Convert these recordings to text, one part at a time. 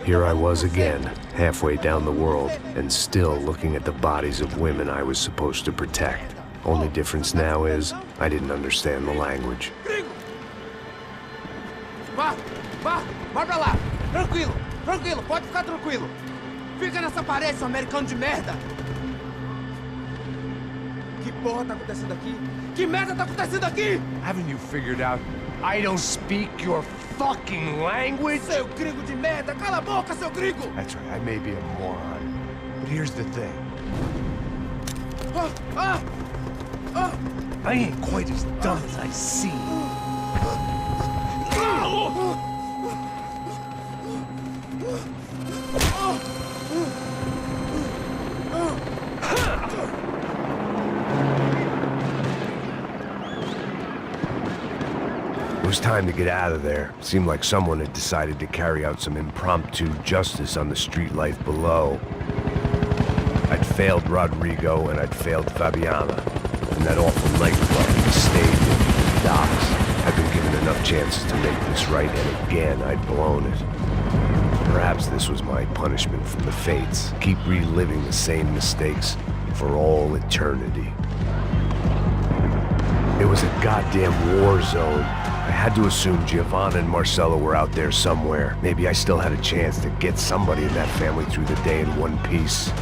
Here I was again, halfway down the world, and still looking at the bodies of women I was supposed to protect. Only difference now is, I didn't understand the language. Vai pra lá! Tranquilo, pode ficar tranquilo! Fica nessa parede, seu americano de merda! Que porra tá acontecendo aqui? Que merda tá acontecendo aqui? Haven't you figured out I don't speak your fucking language? Seu gringo de merda! Cala a boca, seu gringo! That's right, I may be a moron, but here's the thing. I ain't quite as dumb as I seem. It was time to get out of there. Seemed like someone had decided to carry out some impromptu justice on the street life below. I'd failed Rodrigo and I'd failed Fabiana. And that awful nightclub, the stadium, the docks. I'd been given enough chances to make this right, and again I'd blown it. Perhaps this was my punishment from the fates. Keep reliving the same mistakes for all eternity. It was a goddamn war zone. I had to assume Giovanna and Marcello were out there somewhere. Maybe I still had a chance to get somebody in that family through the day in one piece.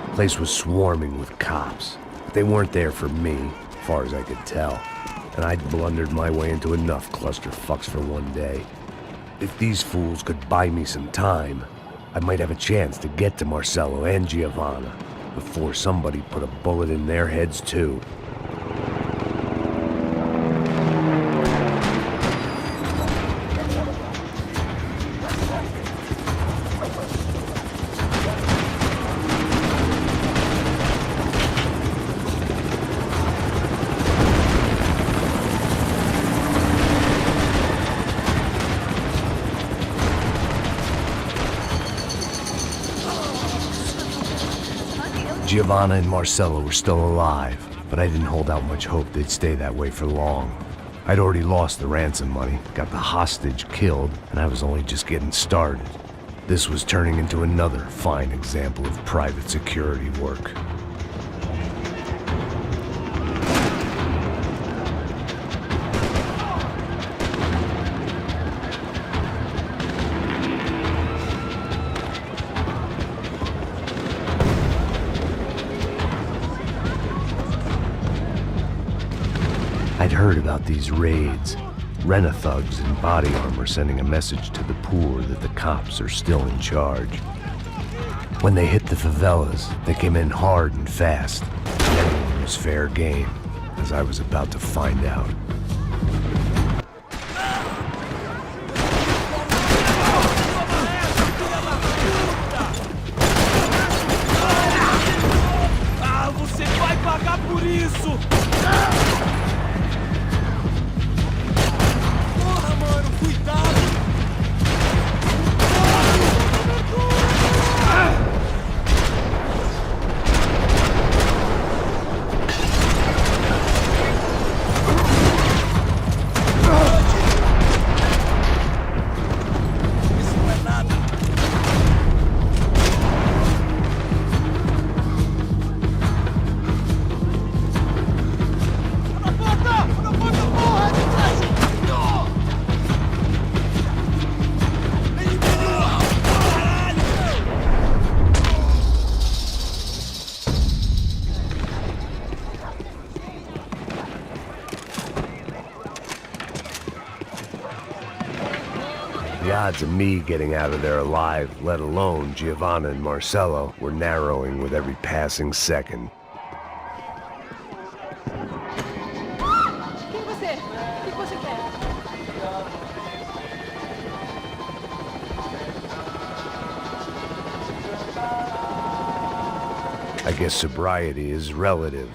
The place was swarming with cops. They weren't there for me, as far as I could tell. And I'd blundered my way into enough clusterfucks for one day. If these fools could buy me some time, I might have a chance to get to Marcello and Giovanna before somebody put a bullet in their heads too. Giovanna and Marcello were still alive, but I didn't hold out much hope they'd stay that way for long. I'd already lost the ransom money, got the hostage killed, and I was only just getting started. This was turning into another fine example of private security work. I'd heard about these raids. Rent-a-thugs in body armor sending a message to the poor that the cops are still in charge. When they hit the favelas, they came in hard and fast. Anyone was fair game, as I was about to find out. Você vai pagar por isso! The odds of me getting out of there alive, let alone Giovanna and Marcello, were narrowing with every passing second. Quem é você? O que você quer? I guess sobriety is relative.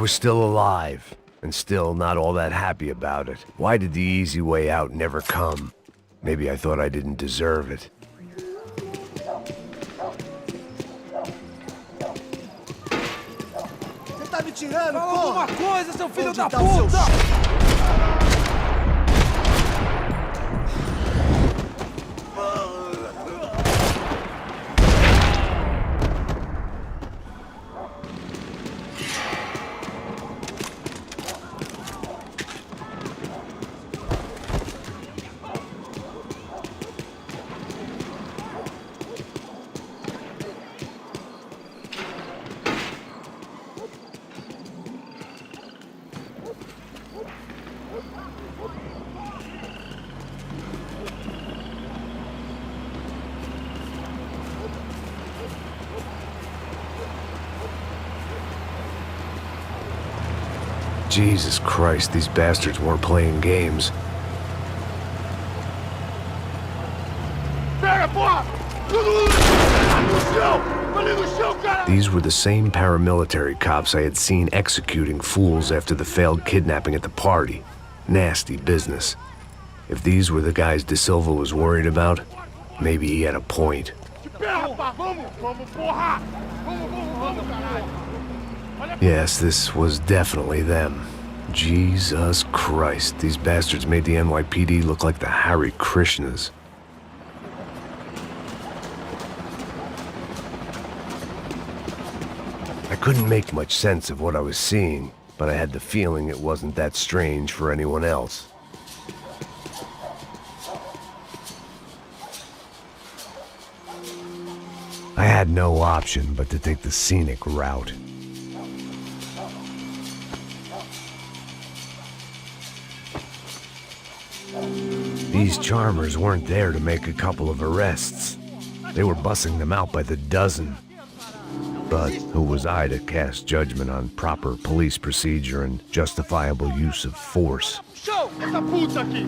was still alive, and still not all that happy about it. Why did the easy way out never come? Maybe I thought I didn't deserve it. Você tá me tirando, Fala porra! alguma coisa, seu filho Onde da tá o seu puta! Jesus Christ, these bastards weren't playing games. These were the same paramilitary cops I had seen executing fools after the failed kidnapping at the party. Nasty business. If these were the guys De Silva was worried about, maybe he had a point. Yes, this was definitely them. Jesus Christ, these bastards made the NYPD look like the Hare Krishnas. I couldn't make much sense of what I was seeing, but I had the feeling it wasn't that strange for anyone else. I had no option but to take the scenic route. These charmers weren't there to make a couple of arrests. They were bussing them out by the dozen. But who was I to cast judgment on proper police procedure and justifiable use of force? Show! Essa puta aqui!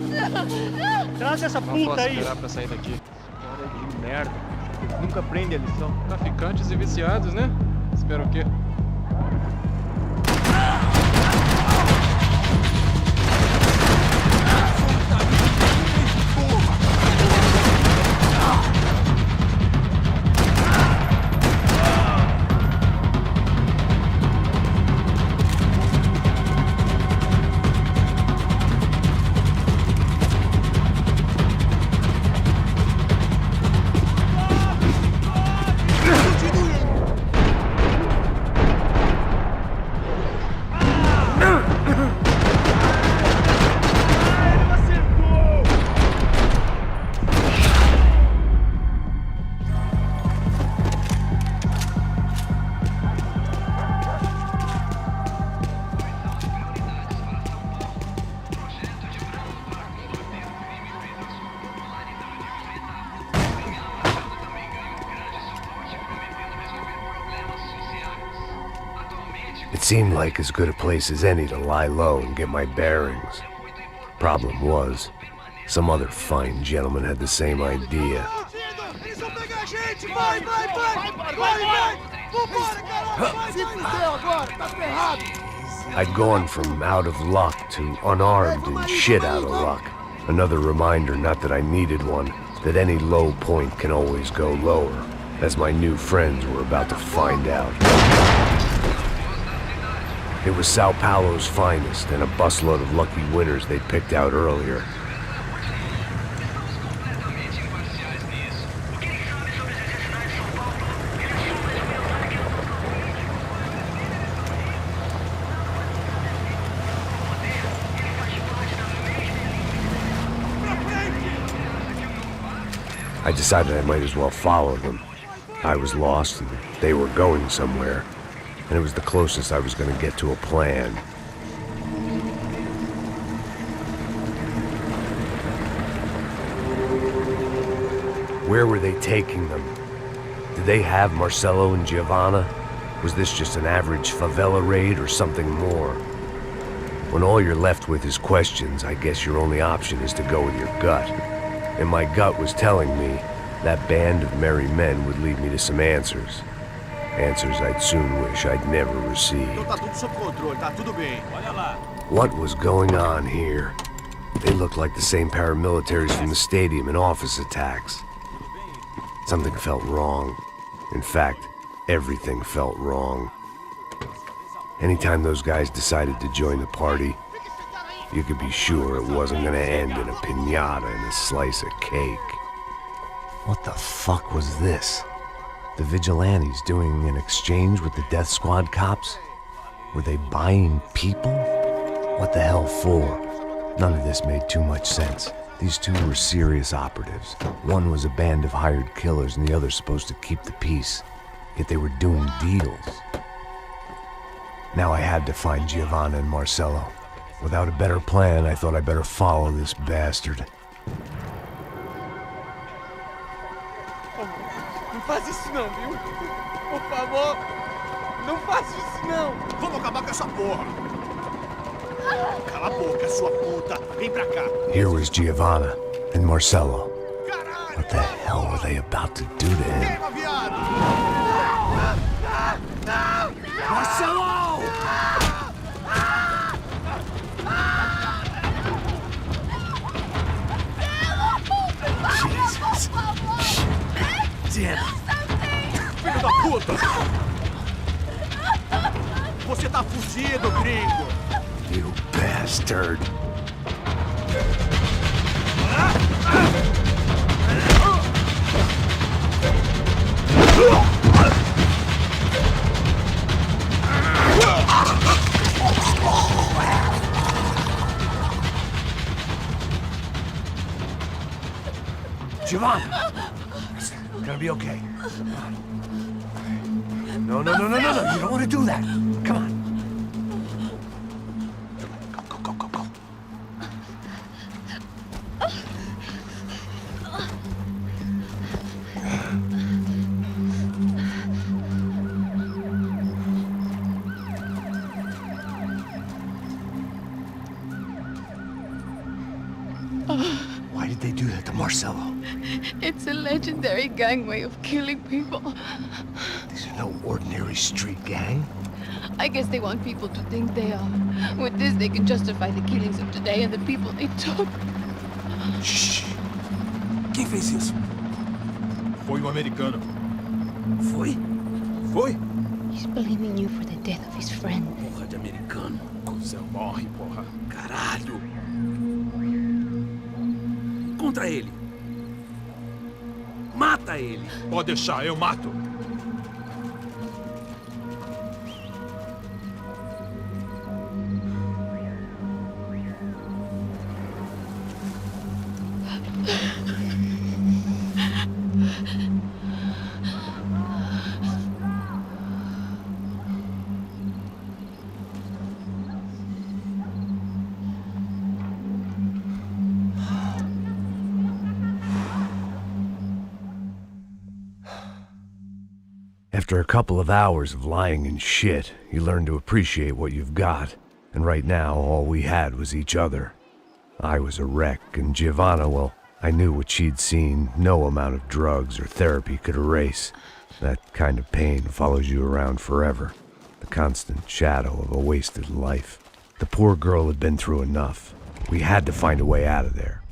Traz essa puta aí! Esperar pra sair daqui. Cara de merda. Eles nunca aprendem a lição. Traficantes e viciados, né? Espera o quê? It seemed like as good a place as any to lie low and get my bearings. Problem was, some other fine gentleman had the same idea. Eles vão pegar a gente! Vai, vai, vai! Vai, vai! Vambora, caralho! Se fudeu agora, tá ferrado! I'd gone from out of luck to unarmed and shit out of luck. Another reminder, not that I needed one, that any low point can always go lower, as my new friends were about to find out. It was Sao Paulo's finest and a busload of lucky winners they'd picked out earlier. I decided I might as well follow them. I was lost and they were going somewhere, and it was the closest I was going to get to a plan. Where were they taking them? Did they have Marcelo and Giovanna? Was this just an average favela raid or something more? When all you're left with is questions, I guess your only option is to go with your gut. And my gut was telling me that band of merry men would lead me to some answers. Answers I'd soon wish I'd never received. Então tá tudo sob controle, tá tudo bem. Olha lá. What was going on here? They looked like the same paramilitaries from the stadium in office attacks. Something felt wrong. In fact, everything felt wrong. Anytime those guys decided to join the party, you could be sure it wasn't gonna end in a piñata and a slice of cake. What the fuck was this? The vigilantes doing an exchange with the death squad cops? Were they buying people? What the hell for? None of this made too much sense. These two were serious operatives. One was a band of hired killers and the other supposed to keep the peace. Yet they were doing deals. Now I had to find Giovanna and Marcello. Without a better plan, I thought I'd better follow this bastard. Não faz isso não, viu? Por favor, não faz isso não. Vamos acabar com essa porra. Cala a boca, sua puta. Vem pra cá. Here was Giovanna and Marcello. Caralho. What the hell were they about to do to him? Queima, viado. Marcello! Jesus. Damn it. Filho da puta. Você tá fugido, gringo. You bastard. Giovanna! It's gonna be okay. No. You don't want to do that. Come on. Go. Why did they do that to Marcello? It's a legendary gang way of killing people. These are no ordinary street gang. I guess they want people to think they are. With this, they can justify the killings of today and the people they took. Shh. Quem fez isso? Foi um americano. Foi? He's blaming you for the death of his friend. Porra de americano. Cusão, morre, porra. Caralho. Contra ele. Mata ele. Pode deixar, eu mato. After a couple of hours of lying in shit, you learn to appreciate what you've got. And right now, all we had was each other. I was a wreck, and Giovanna, well, I knew what she'd seen no amount of drugs or therapy could erase. That kind of pain follows you around forever. The constant shadow of a wasted life. The poor girl had been through enough. We had to find a way out of there.